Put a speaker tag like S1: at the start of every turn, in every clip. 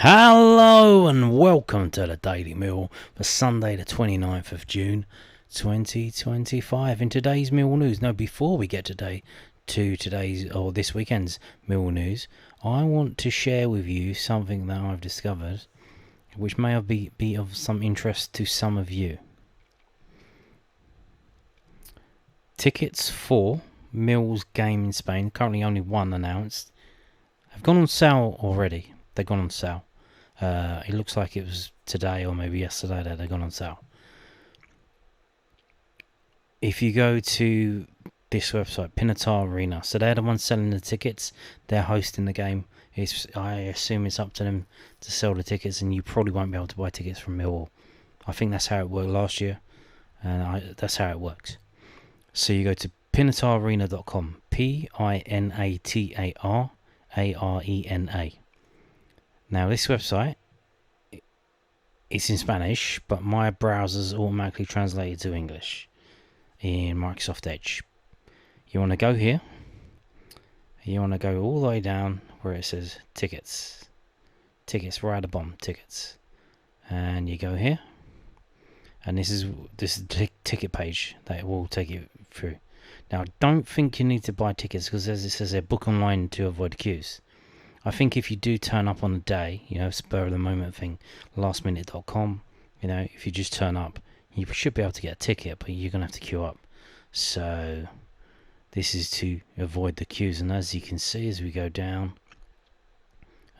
S1: Hello and welcome to the Daily Mill for Sunday the 29th of June 2025. In today's Mill News, before we get to this weekend's Mill News, I want to share with you something that I've discovered which may be of some interest to some of you. Tickets for Mill's game in Spain, currently only one announced, have gone on sale already. They've gone on sale. It looks like it was today or maybe yesterday that they've gone on sale. If you go to this website, Pinatar Arena, so they're the ones selling the tickets. They're hosting the game. I assume it's up to them to sell the tickets, and you probably won't be able to buy tickets from Millwall. I think that's how it worked last year, and that's how it works. So you go to pinatararena.com, PINATARARENA. Now this website, it's in Spanish, but my browser's automatically translated to English in Microsoft Edge. You want to go here. You want to go all the way down where it says tickets. Tickets, right at the bottom, tickets. And you go here. And this is the ticket page that will take you through. Now, don't think you need to buy tickets because as it says there, book online to avoid queues. I think if you do turn up on the day, spur of the moment thing, lastminute.com, if you just turn up, you should be able to get a ticket, but you're going to have to queue up. So this is to avoid the queues. And as you can see, as we go down,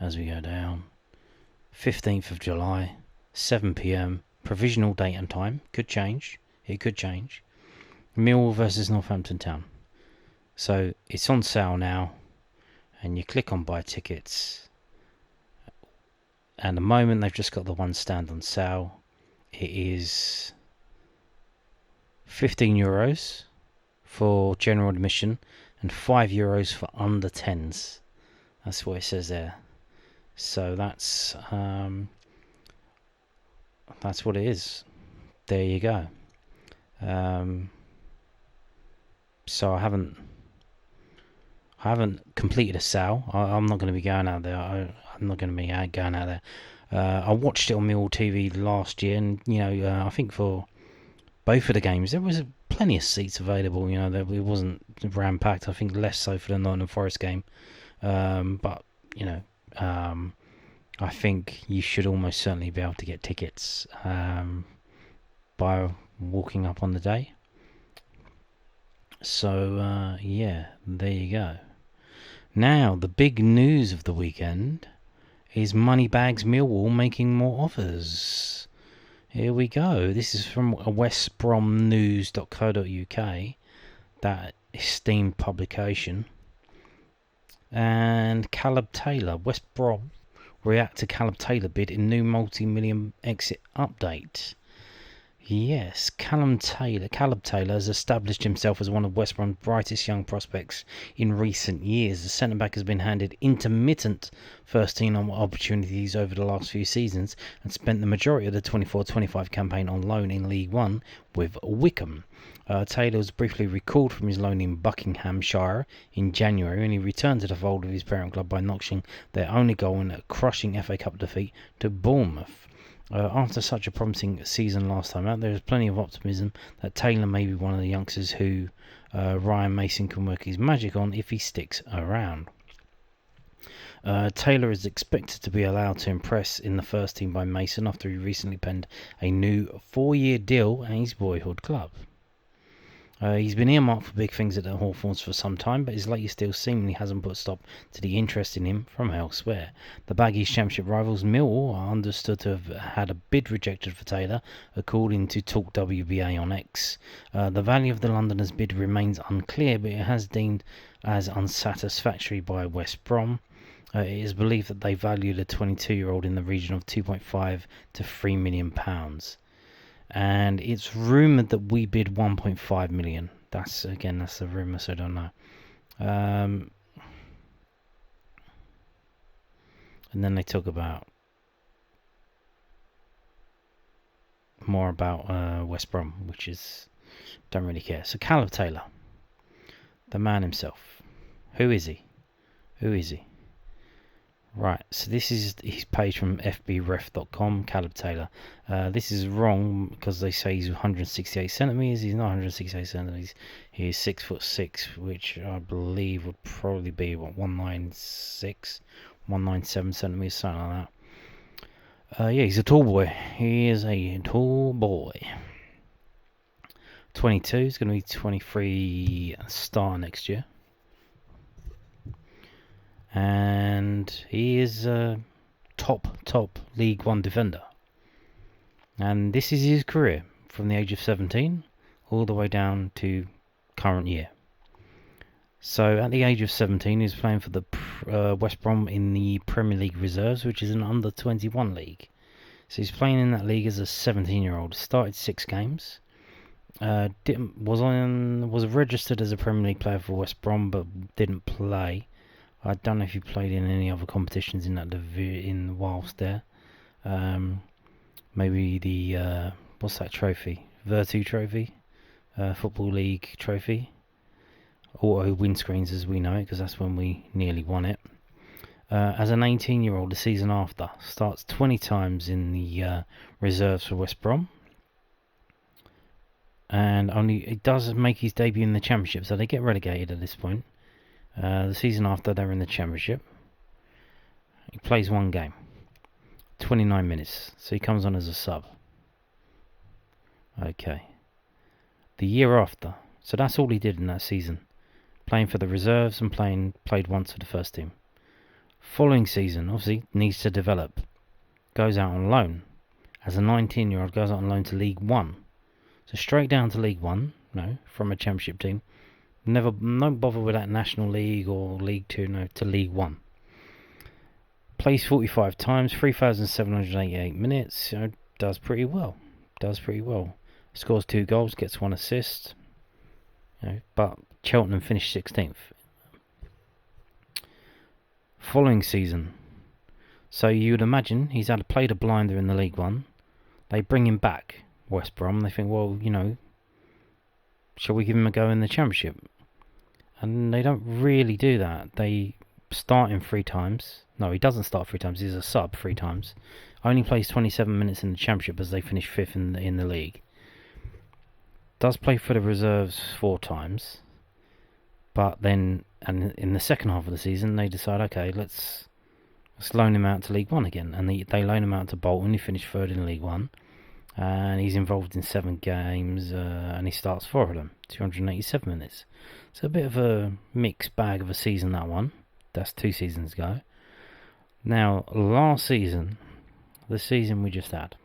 S1: 15th of July, 7 p.m, provisional date and time. Could change. It could change. Millwall versus Northampton Town. So it's on sale now. And you click on buy tickets. And the moment they've just got the one stand on sale, it is €15 for general admission and €5 for under 10s. That's what it says there. So that's what it is. There you go. So I haven't completed a sale. I'm not going to be going out there. I'm not going to be going out there. I watched it on Millwall TV last year, and I think for both of the games there was plenty of seats available. It wasn't ram packed. I think less so for the Nottingham Forest game, but I think you should almost certainly be able to get tickets by walking up on the day. So there you go. Now, the big news of the weekend is Moneybags Millwall making more offers. Here we go. This is from westbromnews.co.uk, that esteemed publication. And Caleb Taylor, West Brom react to Caleb Taylor bid in new multi-million exit update. Yes, Caleb Taylor has established himself as one of West Brom's brightest young prospects in recent years. The centre-back has been handed intermittent first-team opportunities over the last few seasons and spent the majority of the 24-25 campaign on loan in League One with Wycombe. Taylor was briefly recalled from his loan in Buckinghamshire in January when he returned to the fold of his parent club by notching their only goal in a crushing FA Cup defeat to Bournemouth. After such a promising season last time out, there is plenty of optimism that Taylor may be one of the youngsters who Ryan Mason can work his magic on if he sticks around. Taylor is expected to be allowed to impress in the first team by Mason after he recently penned a new 4-year deal at his boyhood club. He's been earmarked for big things at the Hawthorns for some time, but his latest deal seemingly hasn't put a stop to the interest in him from elsewhere. The Baggies' Championship rivals Millwall are understood to have had a bid rejected for Taylor, according to Talk WBA on X. The value of the Londoners' bid remains unclear, but it has deemed as unsatisfactory by West Brom. It is believed that they value the 22-year-old in the region of £2.5 to £3 million. And it's rumoured that we bid 1.5 million. That's the rumour, so I don't know. And then they talk about more about West Brom, which is don't really care. So Caleb Taylor, the man himself. Who is he? Right, so this is his page from fbref.com, Caleb Taylor. This is wrong because they say he's 168 centimetres. He's not 168 centimetres. He is 6'6", which I believe would probably be, 196, 197 centimetres, something like that. Yeah, he's a tall boy. He is a tall boy. 22, he's going to be 23 start next year. And he is a top League One defender. And this is his career from the age of 17 all the way down to current year. So at the age of 17, he was playing for the West Brom in the Premier League Reserves, which is an under-21 league. So he's playing in that league as a 17-year-old. Started 6 games. Was registered as a Premier League player for West Brom, but didn't play. I don't know if he played in any other competitions in that whilst there. Maybe the what's that trophy? Virtu Trophy, Football League Trophy. Auto windscreens as we know it, because that's when we nearly won it. As an 18-year-old, the season after, starts 20 times in the reserves for West Brom. And it does make his debut in the Championship, so they get relegated at this point. The season after, they're in the Championship. He plays 1 game, 29 minutes, so he comes on as a sub. Okay. The year after, so that's all he did in that season, playing for the reserves and played once for the first team. Following season, obviously, needs to develop. Goes out on loan. As a 19-year-old, goes out on loan to League One. So straight down to League One, from a Championship team. Don't bother with that National League or League 2, to League 1. Plays 45 times, 3,788 minutes, does pretty well. Scores 2 goals, gets 1 assist. But Cheltenham finished 16th. Following season. So you would imagine he's played a blinder in the League 1. They bring him back, West Brom. They think, well, shall we give him a go in the Championship? And they don't really do that. They start him 3 times. No, he doesn't start 3 times. He's a sub 3 times. Only plays 27 minutes in the Championship as they finish 5th in the league. Does play for the reserves 4 times. But then, and in the second half of the season, they decide, okay, let's loan him out to League 1 again. And they loan him out to Bolton. He finished 3rd in League 1. And he's involved in 7 games, and he starts 4 of them, 287 minutes. So a bit of a mixed bag of a season, that one. That's 2 seasons ago. Now, last season, the season we just had,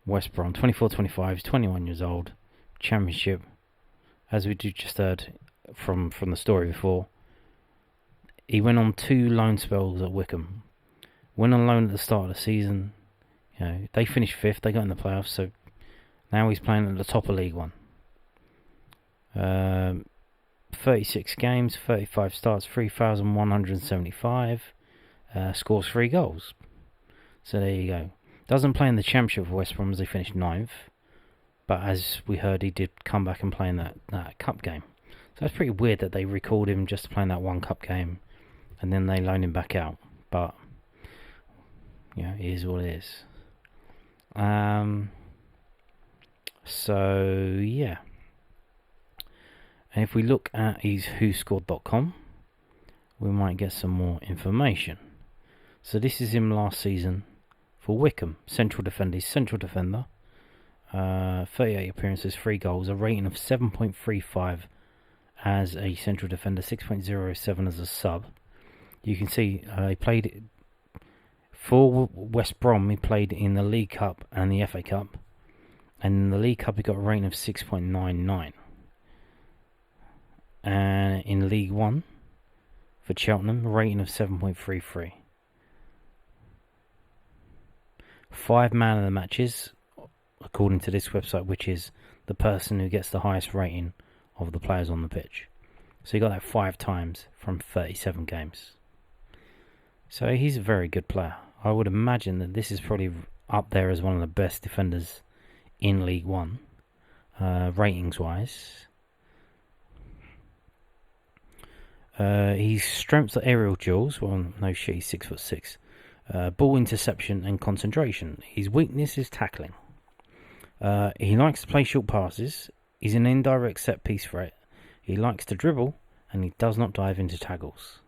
S1: West Brom, 24-25, 21 years old, Championship, as we just heard from the story before. He went on 2 loan spells at Wycombe. Went on loan at the start of the season. They finished 5th, they got in the playoffs, so now he's playing at the top of League 1. 36 games, 35 starts, 3,175, scores 3 goals. So there you go. Doesn't play in the Championship for West Brom as they finished 9th, but as we heard, he did come back and play in that cup game. So it's pretty weird that they recalled him just to play in that 1 cup game, and then they loaned him back out. But it is what it is. So yeah, and if we look at his whoscored.com, we might get some more information. So this is him last season for Wycombe, central defender, 38 appearances, 3 goals, a rating of 7.35 as a central defender, 6.07 as a sub. You can see he played for West Brom. He played in the League Cup and the FA Cup, and in the League Cup he got a rating of 6.99. And in League 1 for Cheltenham, a rating of 7.33. 5 man of the matches, according to this website, which is the person who gets the highest rating of the players on the pitch. So he got that 5 times from 37 games. So he's a very good player. I would imagine that this is probably up there as one of the best defenders in League 1, ratings wise. His strengths are aerial duels. Well, no shit, he's 6'6". Ball interception and concentration. His weakness is tackling. He likes to play short passes. He's an indirect set piece threat. He likes to dribble, and he does not dive into tackles.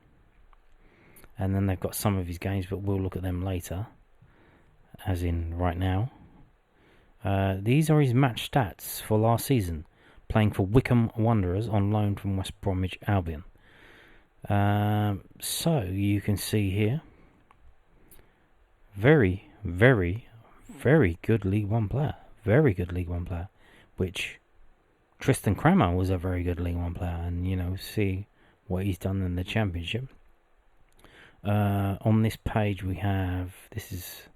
S1: And then they've got some of his games, but we'll look at them later, as in right now. These are his match stats for last season, playing for Wycombe Wanderers on loan from West Bromwich Albion. So you can see here, very, very, very good League One player. Very good League One player, which Tristan Crammer was a very good League One player, and see what he's done in the Championship. On this page we have this is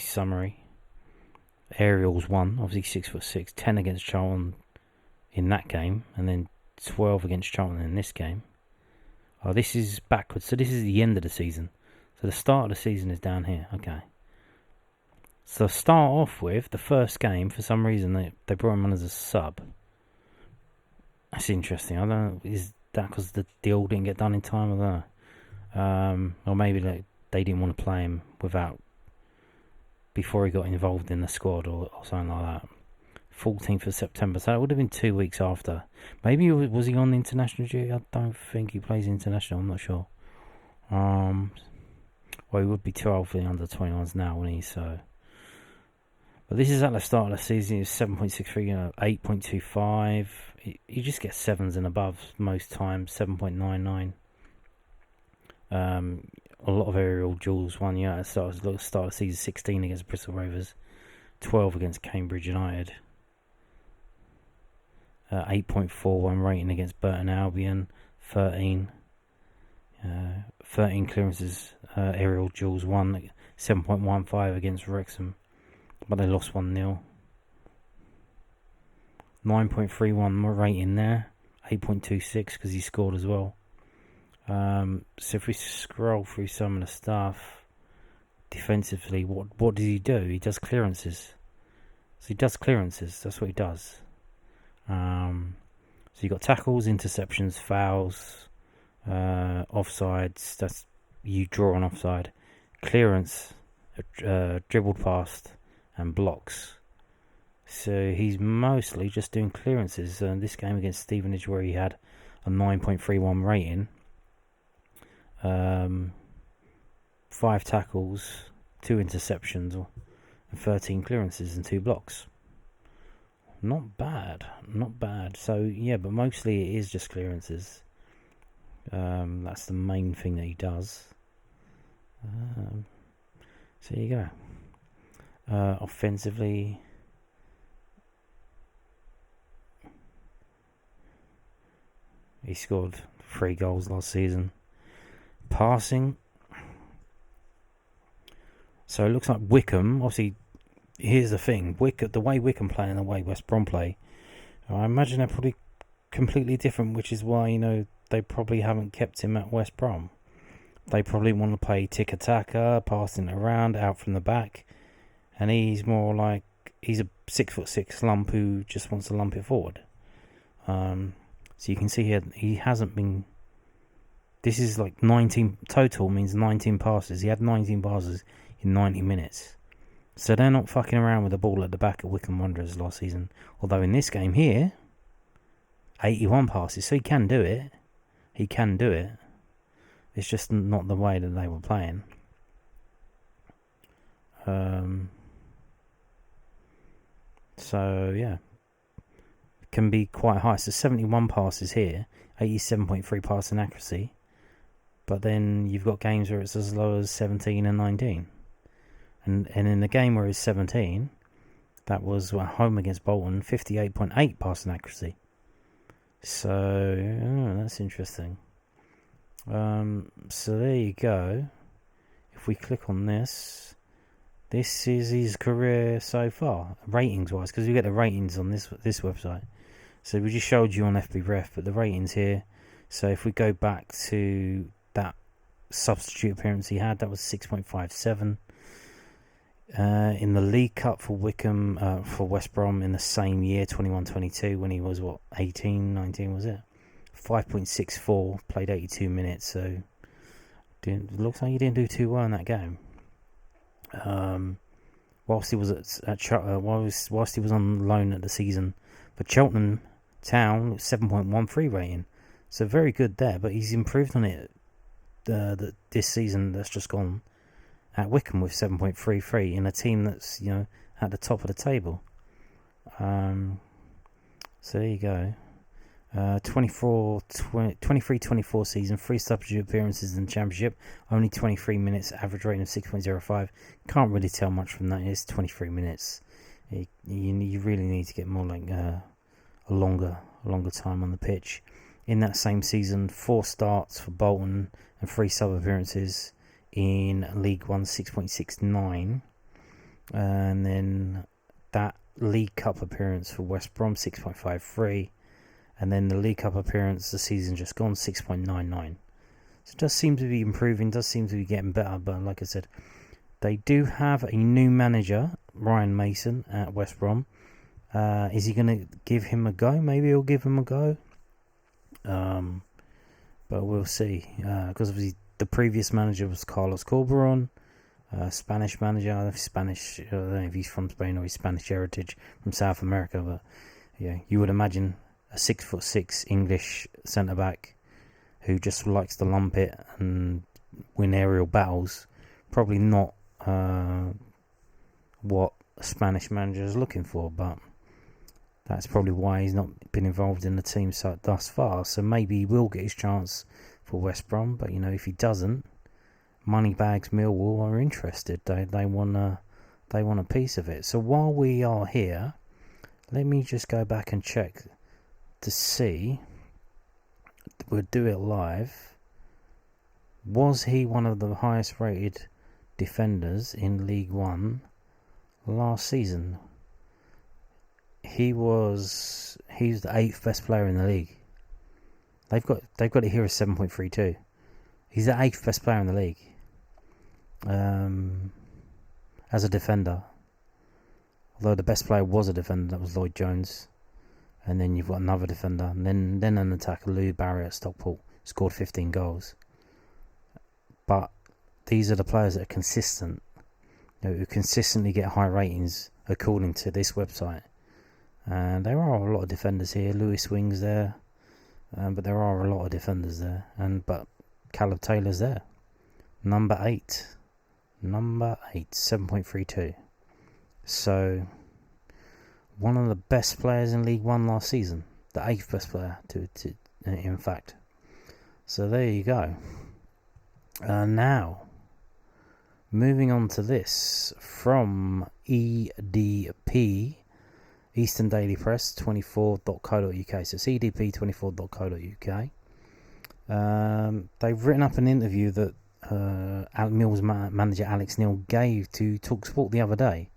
S1: summary. Aerials 1, obviously 6'6", 10 against Charlton in that game, and then 12 against Charlton in this game. Oh, this is backwards, so this is the end of the season. So the start of the season is down here. Okay. So start off with the first game. For some reason, they brought him on as a sub. That's interesting. I don't know. Is that because the deal didn't get done in time? I don't know. Or maybe they didn't want to play him before he got involved in the squad or something like that. 14th of September. So it would have been 2 weeks after. Maybe was he on the international duty? I don't think he plays international. I'm not sure. Well, he would be too old for the under 21s now, wouldn't he? So. But this is at the start of the season. It's 7.63, 8.25. You just get 7s and above most times. 7.99. A lot of aerial duels. One at the start of the season, 16 against Bristol Rovers, 12 against Cambridge United. 8.41 rating against Burton Albion. 13 clearances. Aerial duels. 7.15 against Wrexham, but they lost 1-0. 9.31 rating there. 8.26 because he scored as well. So if we scroll through some of the stuff defensively, what does he do? He does clearances. So he does clearances. That's what he does. So you got tackles, interceptions, fouls, offsides. That's you draw an offside. Clearance, dribbled past, and blocks. So he's mostly just doing clearances. This game against Stevenage, where he had a 9.31 rating, 5 tackles, 2 interceptions, and 13 clearances and 2 blocks. Not bad. So yeah, but mostly it is just clearances. That's the main thing that he does. So there you go. Offensively, he scored 3 goals last season. Passing, so it looks like Wycombe. Obviously, here's the thing: the way Wycombe play and the way West Brom play, I imagine they're probably completely different. Which is why they probably haven't kept him at West Brom. They probably want to play tiki-taka, passing it around, out from the back, and he's more like he's a 6'6" lump who just wants to lump it forward. So you can see here he hasn't been. This is like 19 total, means 19 passes. He had 19 passes in 90 minutes. So they're not fucking around with the ball at the back of Wycombe Wanderers last season. Although in this game here, 81 passes. So he can do it. It's just not the way that they were playing. So yeah, it can be quite high. So 71 passes here, 87.3 passing accuracy. But then you've got games where it's as low as 17 and 19. And in the game where it's 17, that was at home against Bolton, 58.8 passing accuracy. So, that's interesting. So there you go. If we click on this is his career so far, ratings-wise, because we get the ratings on this website. So we just showed you on FBref, but the ratings here. So if we go back to that substitute appearance he had, that was 6.57. In the League Cup for Wycombe, for West Brom in the same year, 21-22, when he was 18, 19 was it? 5.64, played 82 minutes, so looks like he didn't do too well in that game. Whilst he was whilst he was on loan at the season for Cheltenham Town, 7.13 rating, so very good there. But he's improved on it this season that's just gone at Wycombe with 7.33 in a team that's at the top of the table. So there you go. 23-24 season, 3 substitute appearances in the Championship, only 23 minutes, average rating of 6.05. Can't really tell much from that. It's 23 minutes. You really need to get more like a longer time on the pitch. In that same season, 4 starts for Bolton and 3 sub appearances in League One, 6.69, and then that League Cup appearance for West Brom, 6.53. And then the League Cup appearance, the season just gone, 6.99. So it does seem to be improving, does seem to be getting better. But like I said, they do have a new manager, Ryan Mason, at West Brom. Is he going to give him a go? Maybe he'll give him a go. But we'll see. Because obviously the previous manager was Carlos Corberon, Spanish manager. I don't know if he's from Spain or he's Spanish heritage from South America. But yeah, you would imagine a 6'6" English centre back who just likes to lump it and win aerial battles. Probably not what a Spanish manager is looking for, but that's probably why he's not been involved in the team thus far. So maybe he will get his chance for West Brom, but if he doesn't, Moneybags Millwall are interested. They want a piece of it. So while we are here, let me just go back and check to see, we'll do it live. Was he one of the highest rated defenders in League One last season? He's the 8th best player in the league. They've got it here as 7.32. He's the 8th best player in the league. As a defender. Although the best player was a defender, that was Lloyd Jones. And then you've got another defender, and then an attacker, Lou Barry at Stockport, scored 15 goals. But these are the players that are consistent, who consistently get high ratings according to this website. And there are a lot of defenders here. Lewis Wing's there, but there are a lot of defenders there. But Caleb Taylor's there, number 8, 7.32. So one of the best players in League One last season, the 8th best player in fact. So there you go. Now, moving on to this from EDP, Eastern Daily Press 24.co.uk. So it's EDP24.co.uk. They've written up an interview that Millwall's manager Alex Neil gave to Talksport the other day.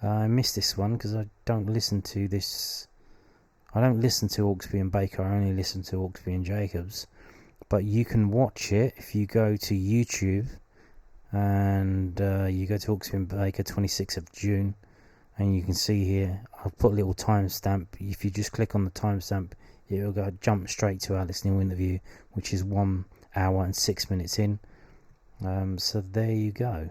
S1: I missed this one because I don't listen to this. I don't listen to Hawksby and Baker. I only listen to Hawksby and Jacobs. But you can watch it if you go to YouTube and you go to Hawksby and Baker 26th of June, and you can see here. I'll put a little timestamp. If you just click on the timestamp, it will jump straight to Alex Neil interview, which is 1 hour and 6 minutes in. So there you go.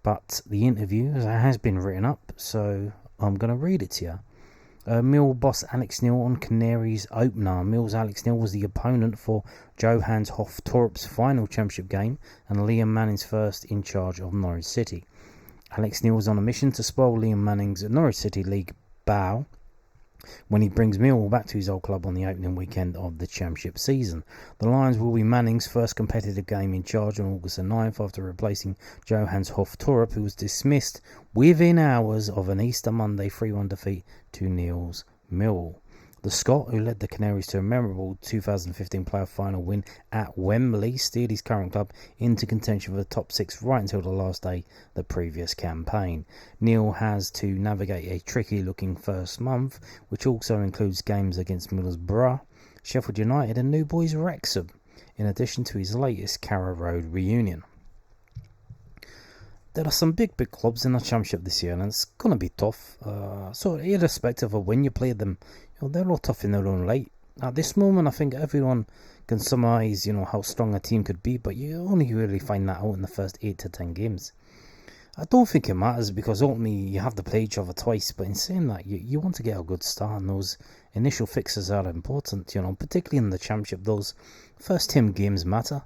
S1: But the interview has been written up, so I'm going to read it to you. Mill boss Alex Neil on Canaries opener. Mill's Alex Neil was the opponent for Johannes Hoff Torp's final championship game and Liam Manning's first in charge of Norwich City. Alex Neil was on a mission to spoil Liam Manning's Norwich City League bow when he brings Millwall back to his old club on the opening weekend of the championship season. The Lions will be Manning's first competitive game in charge on August the 9th after replacing Johannes Hoff Torp, who was dismissed within hours of an Easter Monday 3-1 defeat to Neil's Millwall. The Scot, who led the Canaries to a memorable 2015 playoff final win at Wembley, steered his current club into contention for the top 6 right until the last day of the previous campaign. Neil has to navigate a tricky-looking first month, which also includes games against Middlesbrough, Sheffield United and New Boys Wrexham, in addition to his latest Carrow Road reunion. There are some big clubs in the championship this year, and it's going to be tough. So irrespective of when you play them, they're all tough in their own right. At this moment, I think everyone can surmise, how strong a team could be, but you only really find that out in the first 8 to 10 games. I don't think it matters because ultimately you have to play each other twice, but in saying that, you want to get a good start, and those initial fixes are important, particularly in the Championship. Those first 10 games matter.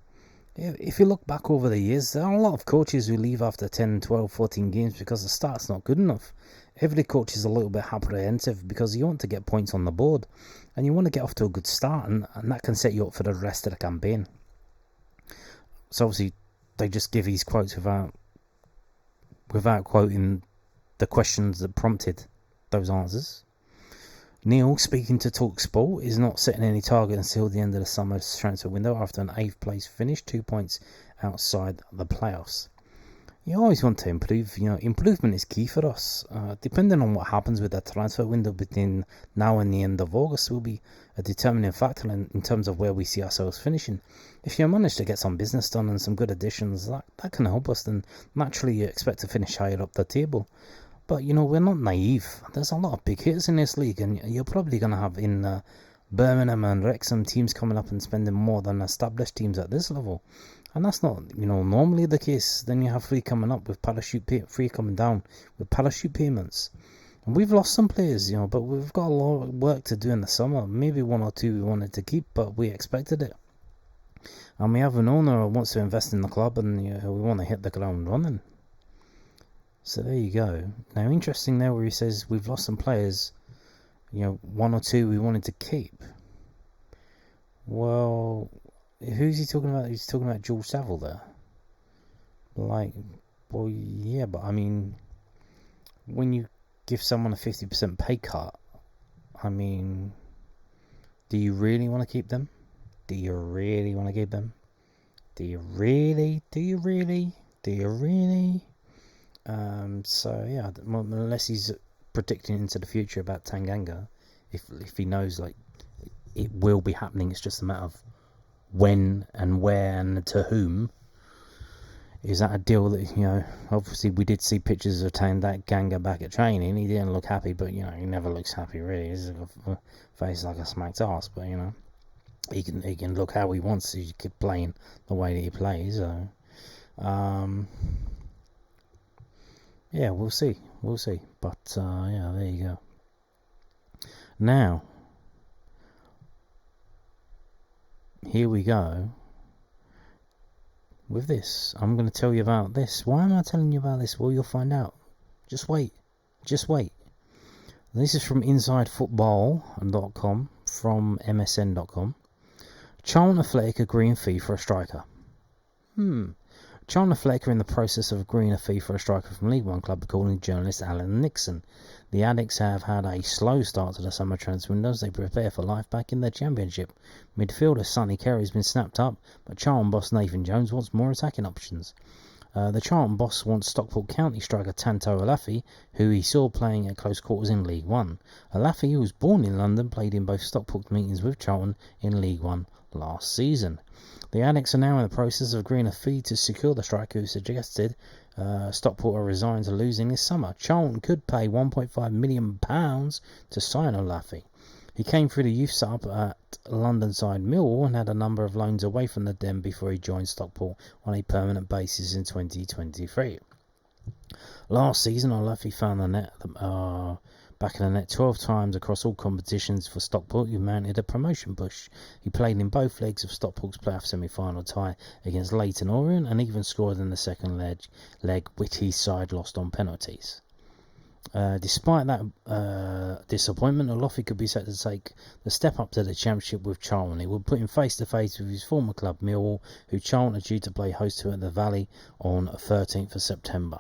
S1: If you look back over the years, there are a lot of coaches who leave after 10, 12, 14 games because the start's not good enough. Every coach is a little bit apprehensive because you want to get points on the board and you want to get off to a good start, and that can set you up for the rest of the campaign. So obviously they just give these quotes without quoting the questions that prompted those answers. Neil, speaking to Talksport, is not setting any target until the end of the summer's transfer window after an 8th place finish, 2 points outside the playoffs. You always want to improve. Improvement is key for us. Depending on what happens with the transfer window between now and the end of August will be a determining factor in terms of where we see ourselves finishing. If you manage to get some business done and some good additions, that can help us, then naturally you expect to finish higher up the table. But, we're not naive. There's a lot of big hitters in this league, and you're probably going to have in Birmingham and Wrexham teams coming up and spending more than established teams at this level. And that's not, normally the case. Then you have three coming up with three coming down with parachute payments. And we've lost some players, but we've got a lot of work to do in the summer. Maybe 1 or 2 we wanted to keep, but we expected it. And we have an owner who wants to invest in the club, and we want to hit the ground running. So there you go. Now, interesting there where he says we've lost some players, 1 or 2 we wanted to keep. Well, who's he talking about? He's talking about George Saville there. Well, yeah, but I mean, when you give someone a 50% pay cut, I mean, do you really want to keep them? Do you really want to keep them? Do you really? So yeah, unless he's predicting into the future about Tanganga, if he knows it will be happening, it's just a matter of when and where and to whom. Is that a deal that, obviously we did see pictures of Tanganga back at training. He didn't look happy, but he never looks happy really. He's got a face like a smacked ass, but he can look how he wants to. He keep playing the way that he plays. So yeah, we'll see. But yeah, there you go. Now, here we go with this. I'm going to tell you about this. Why am I telling you about this? Well, you'll find out. Just wait. This is from InsideFootball.com, from MSN.com. Charlton Athletic agreeing fee for a striker. Charlton Athletic are in the process of agreeing a fee for a striker from League One club, according to journalist Alan Nixon. The Addicts have had a slow start to the summer transfer window as they prepare for life back in the Championship. Midfielder Sonny Kerry has been snapped up, but Charlton boss Nathan Jones wants more attacking options. The Charlton boss wants Stockport County striker Pinatar Arena, who he saw playing at close quarters in League One. Arena, who was born in London, played in both Stockport meetings with Charlton in League One last season. The Addicts are now in the process of agreeing a fee to secure the striker, who suggested Stockport are resigned to losing this summer. Charlton could pay £1.5 million to sign Olaofe. He came through the youth setup at London side Millwall and had a number of loans away from the Den before he joined Stockport on a permanent basis in 2023. Last season, Olaofe found the net back in the net 12 times across all competitions for Stockport, who mounted a promotion push. He played in both legs of Stockport's playoff semi-final tie against Leyton Orient and even scored in the second leg which his side lost on penalties. Despite that disappointment, Olaofe could be set to take the step up to the Championship with Charlton. It would put him face to face with his former club Millwall, who Charlton are due to play host to at the Valley on 13th of September.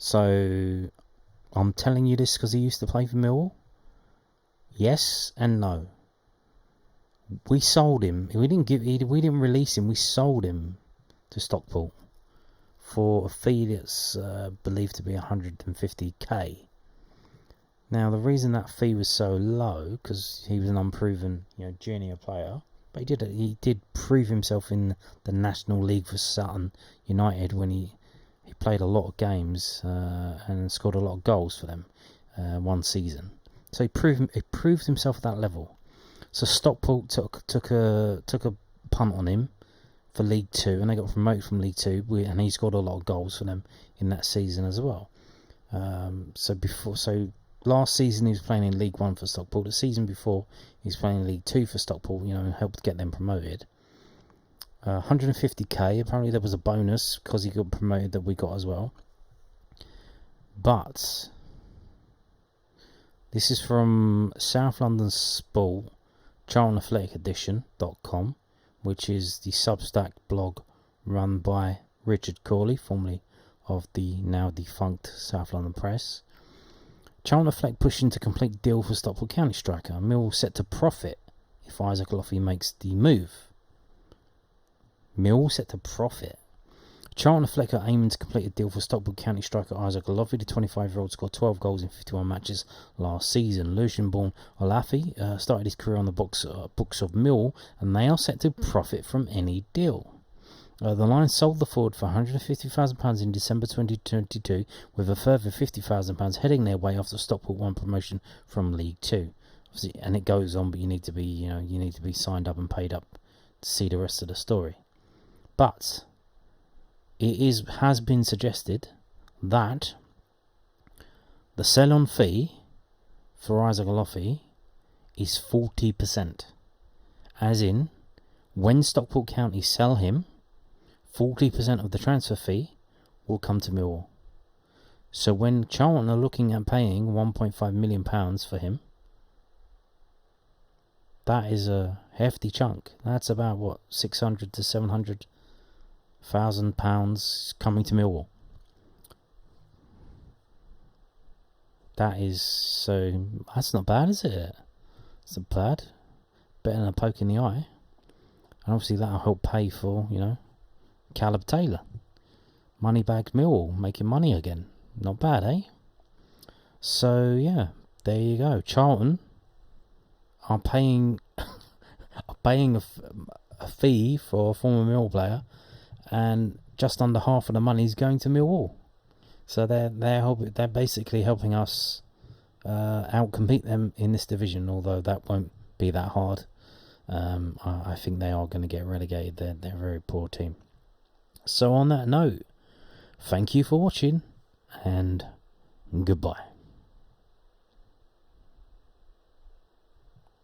S1: So, I'm telling you this because he used to play for Millwall? Yes and no. We sold him. We didn't release him. We sold him to Stockport for a fee that's believed to be 150k. Now, the reason that fee was so low, because he was an unproven, junior player, but he did prove himself in the National League for Sutton United when he played a lot of games and scored a lot of goals for them one season. So he proved himself at that level. So Stockport took a punt on him for League Two, and they got promoted from League Two, and he scored a lot of goals for them in that season as well. So last season he was playing in League One for Stockport. The season before he was playing in League Two for Stockport, and helped get them promoted. 150k. Apparently there was a bonus because he got promoted that we got as well. But this is from South London Sport, Charlton Athletic Edition.com, which is the Substack blog run by Richard Corley, formerly of the now defunct South London Press. Charlton Athletic pushing to complete deal for Stockport County striker. Millwall set to profit if Isaac Olaofe makes the move. Millwall set to profit. Charlton Athletic are aiming to complete a deal for Stockport County striker Isaac Olaofe. The 25-year-old scored 12 goals in 51 matches last season. Lucian-born Olaofe started his career on the books of Millwall, and they are set to profit from any deal. The Lions sold the forward for £150,000 in December 2022, with a further £50,000 heading their way after Stockport won promotion from League Two. Obviously, and it goes on, but you need to be signed up and paid up to see the rest of the story. But has been suggested that the sell-on fee for Isaac Olaofe is 40%. As in, when Stockport County sell him, 40% of the transfer fee will come to Millwall. So when Charlton are looking at paying £1.5 million for him, that is a hefty chunk. That's about £600,000 to £700,000 coming to Millwall. That's not bad, is it? It's not bad. Better than a poke in the eye. And obviously that'll help pay for, Caleb Taylor. Moneybags Millwall, making money again. Not bad, eh? So, yeah, there you go. Charlton are paying a fee for a former Millwall player, and just under half of the money is going to Millwall. So they're basically helping us outcompete them in this division, although that won't be that hard. I think they are going to get relegated. They're a very poor team. So on that note, thank you for watching, and goodbye.